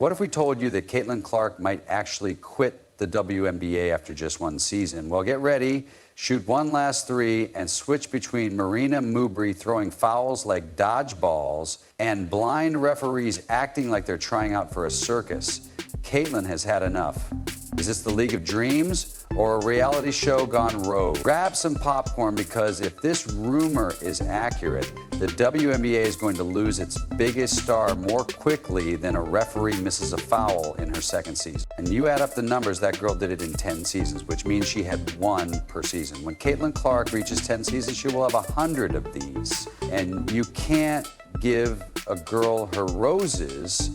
What if we told you that Caitlin Clark might actually quit the WNBA after just one season? Well, get ready, shoot one last three, and switch between Marina Mubry throwing fouls like dodgeballs and blind referees acting like they're trying out for a circus. Caitlin has had enough. Is this the League of Dreams or a reality show gone rogue? Grab some popcorn, because if this rumor is accurate, the WNBA is going to lose its biggest star more quickly than a referee misses a foul in her second season. And you add up the numbers, that girl did it in 10 seasons, which means she had one per season. When Caitlin Clark reaches 10 seasons, she will have 100 of these. And you can't give a girl her roses.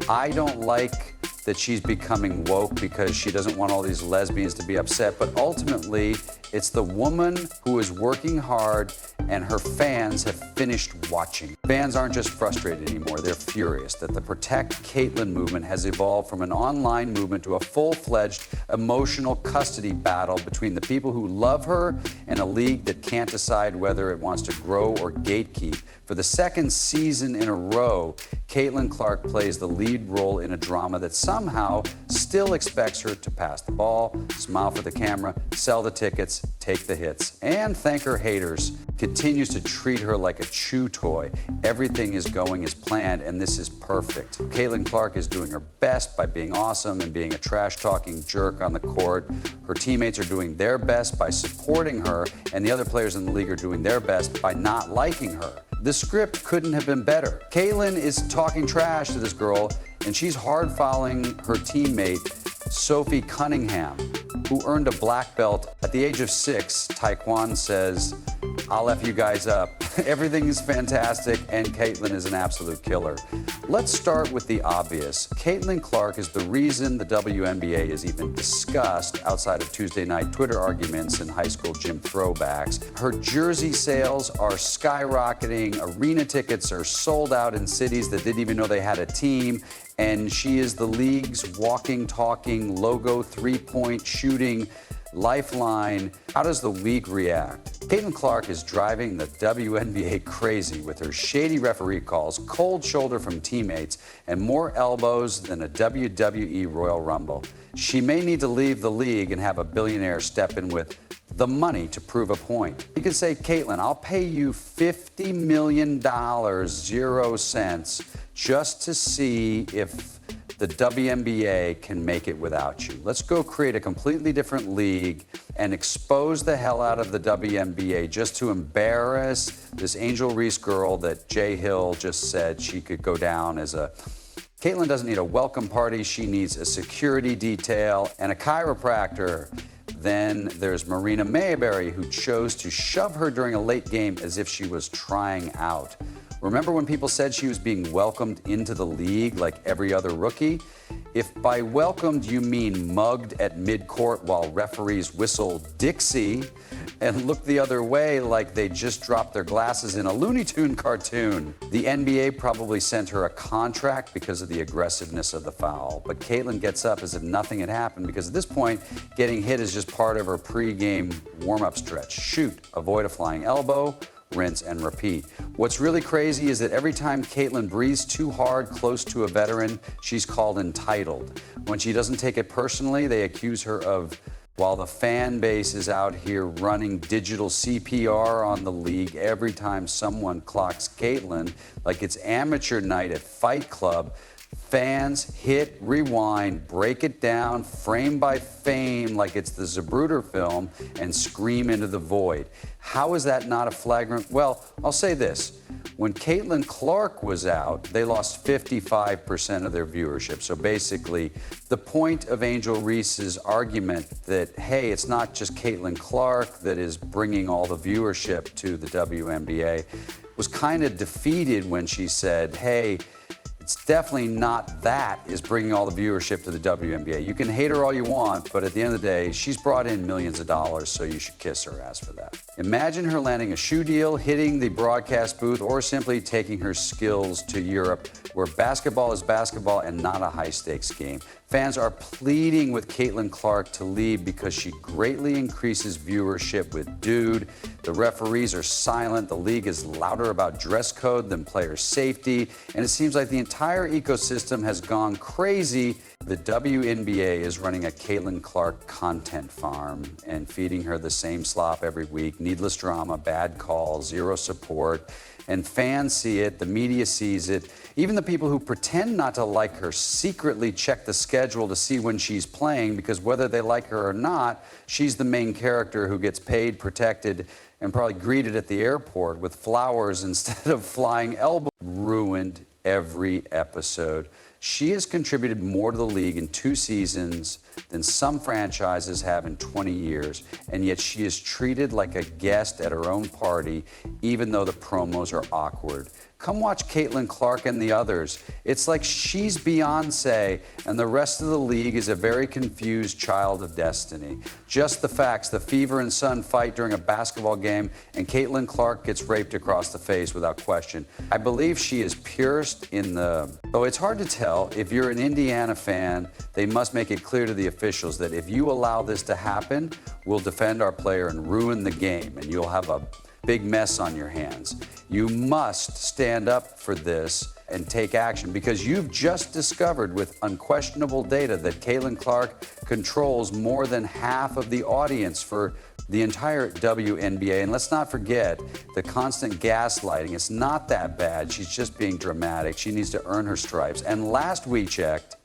I don't like that she's becoming woke because she doesn't want all these lesbians to be upset, but ultimately, it's the woman who is working hard and her fans have finished watching. Fans aren't just frustrated anymore, they're furious that the Protect Caitlin movement has evolved from an online movement to a full-fledged emotional custody battle between the people who love her and a league that can't decide whether it wants to grow or gatekeep. For the second season in a row, Caitlin Clark plays the lead role in a drama that somehow still expects her to pass the ball, smile for the camera, sell the tickets, take the hits, and thank her haters. Continues to treat her like a chew toy. Everything is going as planned, and this is perfect. Caitlin Clark is doing her best by being awesome and being a trash-talking jerk on the court. Her teammates are doing their best by supporting her, and the other players in the league are doing their best by not liking her. The script couldn't have been better. Caitlin is talking trash to this girl, and she's hard-fouling her teammate, Sophie Cunningham, who earned a black belt at the age of 6. Taekwon says, "I'll F you guys up." Everything is fantastic, and Caitlin is an absolute killer. Let's start with the obvious. Caitlin Clark is the reason the WNBA is even discussed outside of Tuesday night Twitter arguments and high school gym throwbacks. Her jersey sales are skyrocketing. Arena tickets are sold out in cities that didn't even know they had a team. And she is the league's walking, talking, logo, three-point shooting lifeline. How does the league react? Caitlin Clark is driving the WNBA crazy with her shady referee calls, cold shoulder from teammates, and more elbows than a WWE Royal Rumble. She may need to leave the league and have a billionaire step in with the money to prove a point. You could say, "Caitlin, I'll pay you $50 million, 0 cents, just to see if the WNBA can make it without you. Let's go create a completely different league and expose the hell out of the WNBA just to embarrass this Angel Reese girl that Jay Hill just said she could go down as a..." Caitlin doesn't need a welcome party. She needs a security detail and a chiropractor. Then there's Marina Mayberry, who chose to shove her during a late game as if she was trying out. Remember when people said she was being welcomed into the league like every other rookie? If by welcomed you mean mugged at midcourt while referees whistle Dixie and look the other way like they just dropped their glasses in a Looney Tune cartoon, the NBA probably sent her a contract because of the aggressiveness of the foul. But Caitlin gets up as if nothing had happened, because at this point, getting hit is just part of her pregame warm-up stretch. Shoot, avoid a flying elbow, rinse and repeat. What's really crazy is that every time Caitlin breathes too hard close to a veteran, she's called entitled. When she doesn't take it personally, they accuse her of, while the fan base is out here running digital CPR on the league every time someone clocks Caitlin like it's amateur night at Fight Club. Fans hit rewind, break it down frame by frame like it's the Zapruder film, and scream into the void. How is that not a flagrant? Well, I'll say this. When Caitlin Clark was out, they lost 55% of their viewership. So basically, the point of Angel Reese's argument that, hey, it's not just Caitlin Clark that is bringing all the viewership to the WNBA was kind of defeated when she said, hey, it's definitely not that is bringing all the viewership to the WNBA. You can hate her all you want, but at the end of the day, she's brought in millions of dollars, so you should kiss her ass for that. Imagine her landing a shoe deal, hitting the broadcast booth, or simply taking her skills to Europe, where basketball is basketball and not a high-stakes game. Fans are pleading with Caitlin Clark to leave because she greatly increases viewership with Dude. The referees are silent. The league is louder about dress code than player safety. And it seems like the entire entire ecosystem has gone crazy. The WNBA is running a Caitlin Clark content farm and feeding her the same slop every week. Needless drama, bad calls, zero support. And fans see it, the media sees it. Even the people who pretend not to like her secretly check the schedule to see when she's playing, because whether they like her or not, she's the main character who gets paid, protected, and probably greeted at the airport with flowers instead of flying elbows. Ruined every episode. She has contributed more to the league in 2 seasons than some franchises have in 20 years, and yet she is treated like a guest at her own party, even though the promos are awkward. Come watch Caitlin Clark and the others. It's like she's Beyonce, and the rest of the league is a very confused child of destiny. Just the facts: the Fever and Sun fight during a basketball game, and Caitlin Clark gets raped across the face without question. I believe she is pierced in the... Though it's hard to tell, if you're an Indiana fan, they must make it clear to the officials that if you allow this to happen, we'll defend our player and ruin the game, and you'll have a big mess on your hands. You must stand up for this and take action, because you've just discovered with unquestionable data that Caitlin Clark controls more than half of the audience for the entire WNBA. And let's not forget the constant gaslighting. It's not that bad. She's just being dramatic. She needs to earn her stripes. And last we checked,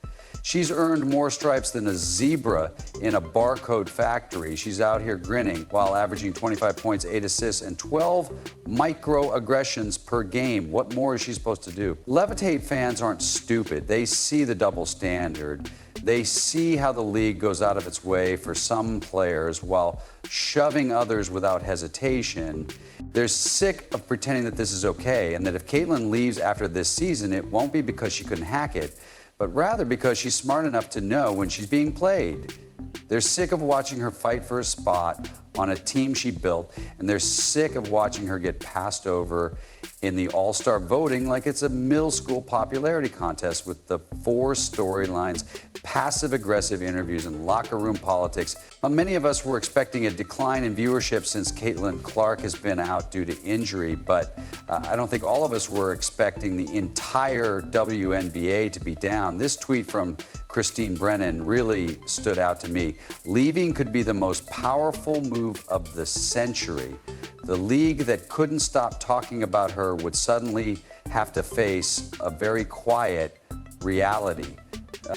she's earned more stripes than a zebra in a barcode factory. She's out here grinning while averaging 25 points, 8 assists, and 12 microaggressions per game. What more is she supposed to do? Levitate fans aren't stupid. They see the double standard. They see how the league goes out of its way for some players while shoving others without hesitation. They're sick of pretending that this is okay, and that if Caitlin leaves after this season, it won't be because she couldn't hack it, but rather because she's smart enough to know when she's being played. They're sick of watching her fight for a spot on a team she built, and they're sick of watching her get passed over in the all-star voting like it's a middle school popularity contest with the 4 storylines, passive-aggressive interviews, and locker room politics. Many of us were expecting a decline in viewership since Caitlin Clark has been out due to injury, but I don't think all of us were expecting the entire WNBA to be down. This tweet from Christine Brennan really stood out to me. Leaving could be the most powerful move of the century. The league that couldn't stop talking about her would suddenly have to face a very quiet reality.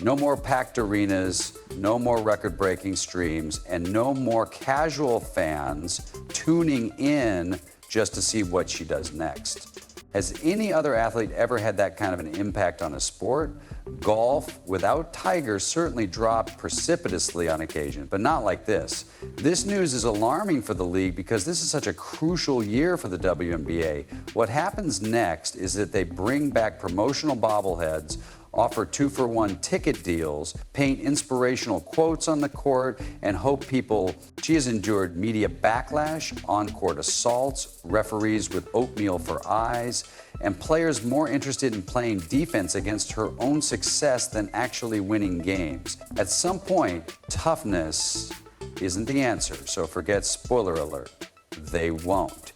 No more packed arenas, no more record-breaking streams, and no more casual fans tuning in just to see what she does next. Has any other athlete ever had that kind of an impact on a sport? Golf, without Tiger, certainly dropped precipitously on occasion, but not like this. This news is alarming for the league because this is such a crucial year for the WNBA. What happens next is that they bring back promotional bobbleheads, offer 2-for-1 ticket deals, paint inspirational quotes on the court, and hope people... She has endured media backlash, on-court assaults, referees with oatmeal for eyes, and players more interested in playing defense against her own success than actually winning games. At some point, toughness isn't the answer, so forget spoiler alert. They won't.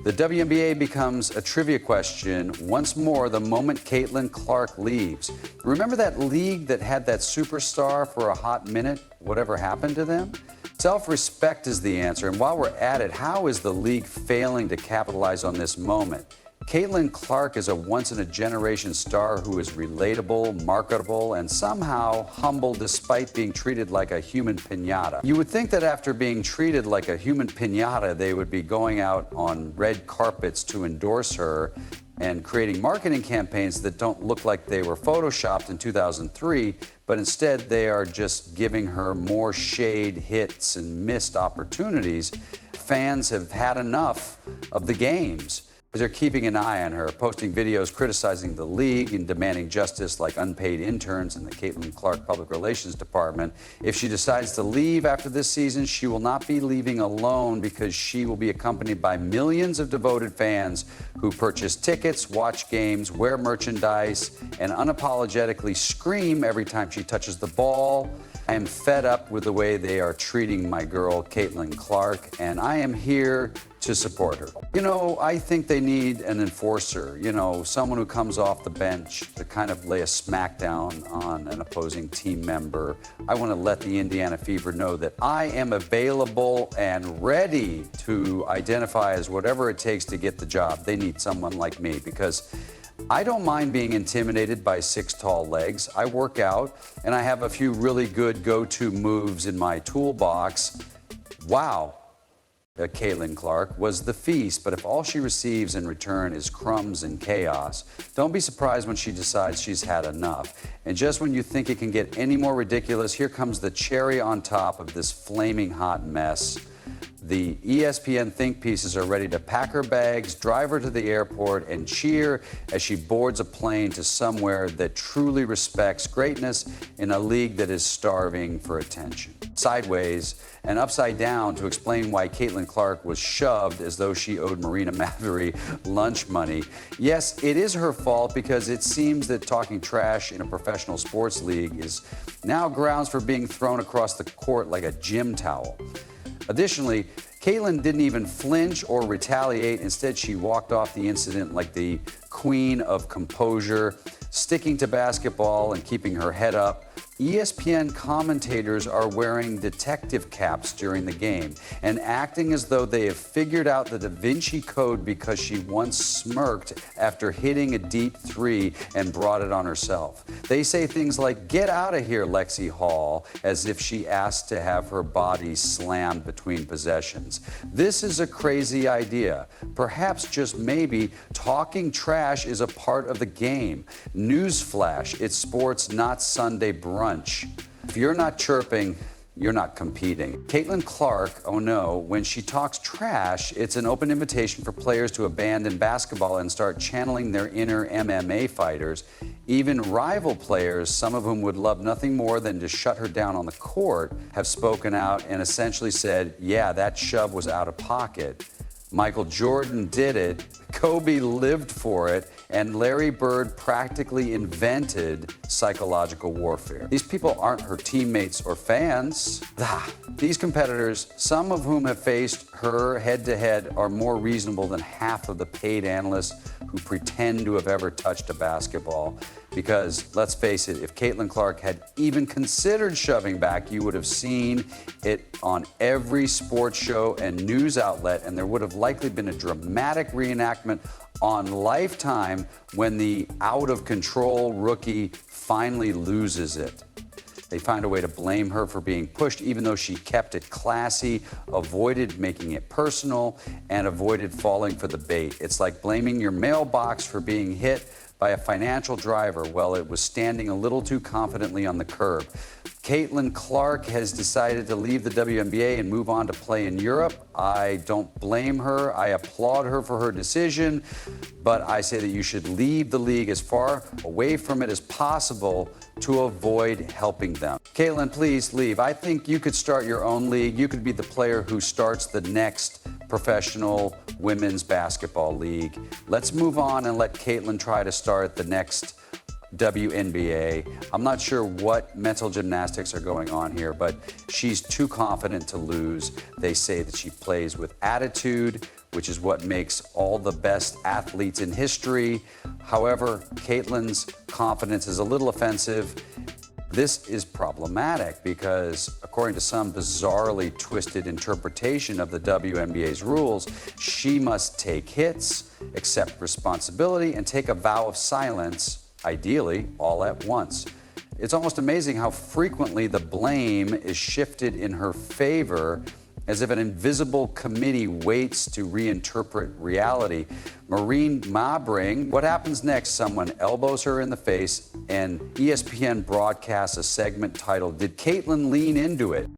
The WNBA becomes a trivia question once more the moment Caitlin Clark leaves. Remember that league that had that superstar for a hot minute? Whatever happened to them? Self-respect is the answer, and while we're at it, how is the league failing to capitalize on this moment? Caitlin Clark is a once-in-a-generation star who is relatable, marketable, and somehow humble despite being treated like a human piñata. You would think that after being treated like a human piñata, they would be going out on red carpets to endorse her and creating marketing campaigns that don't look like they were photoshopped in 2003, but instead they are just giving her more shade, hits, and missed opportunities. Fans have had enough of the games. They're keeping an eye on her, posting videos criticizing the league and demanding justice like unpaid interns in the Caitlin Clark Public Relations Department. If she decides to leave after this season, she will not be leaving alone because she will be accompanied by millions of devoted fans who purchase tickets, watch games, wear merchandise, and unapologetically scream every time she touches the ball. I am fed up with the way they are treating my girl, Caitlin Clark, and I am here to support her. You know, I think they need an enforcer, you know, someone who comes off the bench to kind of lay a smackdown on an opposing team member. I want to let the Indiana Fever know that I am available and ready to identify as whatever it takes to get the job. They need someone like me because I don't mind being intimidated by 6 tall legs. I work out, and I have a few really good go-to moves in my toolbox. Wow, Caitlin Clark was the feast, but if all she receives in return is crumbs and chaos, don't be surprised when she decides she's had enough. And just when you think it can get any more ridiculous, here comes the cherry on top of this flaming hot mess. The ESPN think pieces are ready to pack her bags, drive her to the airport, and cheer as she boards a plane to somewhere that truly respects greatness in a league that is starving for attention. Sideways and upside down to explain why Caitlin Clark was shoved as though she owed Marina Mathery lunch money. Yes, it is her fault because it seems that talking trash in a professional sports league is now grounds for being thrown across the court like a gym towel. Additionally, Caitlin didn't even flinch or retaliate. Instead, she walked off the incident like the queen of composure, sticking to basketball and keeping her head up. ESPN commentators are wearing detective caps during the game and acting as though they have figured out the Da Vinci Code because she once smirked after hitting a deep 3 and brought it on herself. They say things like, "Get out of here, Lexi Hall," as if she asked to have her body slammed between possessions. This is a crazy idea. Perhaps, just maybe, talking trash is a part of the game. Newsflash, it's sports, not Sunday brunch. If you're not chirping, you're not competing. Caitlin Clark, oh no, when she talks trash, it's an open invitation for players to abandon basketball and start channeling their inner MMA fighters. Even rival players, some of whom would love nothing more than to shut her down on the court, have spoken out and essentially said, yeah, that shove was out of pocket. Michael Jordan did it, Kobe lived for it, and Larry Bird practically invented psychological warfare. These people aren't her teammates or fans. These competitors, some of whom have faced her head-to-head, are more reasonable than half of the paid analysts who pretend to have ever touched a basketball. Because, let's face it, if Caitlin Clark had even considered shoving back, you would have seen it on every sports show and news outlet, and there would have likely been a dramatic reenactment on Lifetime when the out-of-control rookie finally loses it. They find a way to blame her for being pushed, even though she kept it classy, avoided making it personal, and avoided falling for the bait. It's like blaming your mailbox for being hit by a financial driver while it was standing a little too confidently on the curb. Caitlin Clark has decided to leave the WNBA and move on to play in Europe. I don't blame her. I applaud her for her decision, but I say that you should leave the league as far away from it as possible to avoid helping them. Caitlin, please leave. I think you could start your own league. You could be the player who starts the next professional women's basketball league. Let's move on and let Caitlin try to start the next WNBA. I'm not sure what mental gymnastics are going on here, but she's too confident to lose. They say that she plays with attitude, which is what makes all the best athletes in history. However, Caitlin's confidence is a little offensive. This is problematic because, according to some bizarrely twisted interpretation of the WNBA's rules, she must take hits, accept responsibility, and take a vow of silence, ideally all at once. It's almost amazing how frequently the blame is shifted in her favor, as if an invisible committee waits to reinterpret reality. Marine Mabring, what happens next? Someone elbows her in the face, and ESPN broadcasts a segment titled, "Did Caitlin Lean Into It?"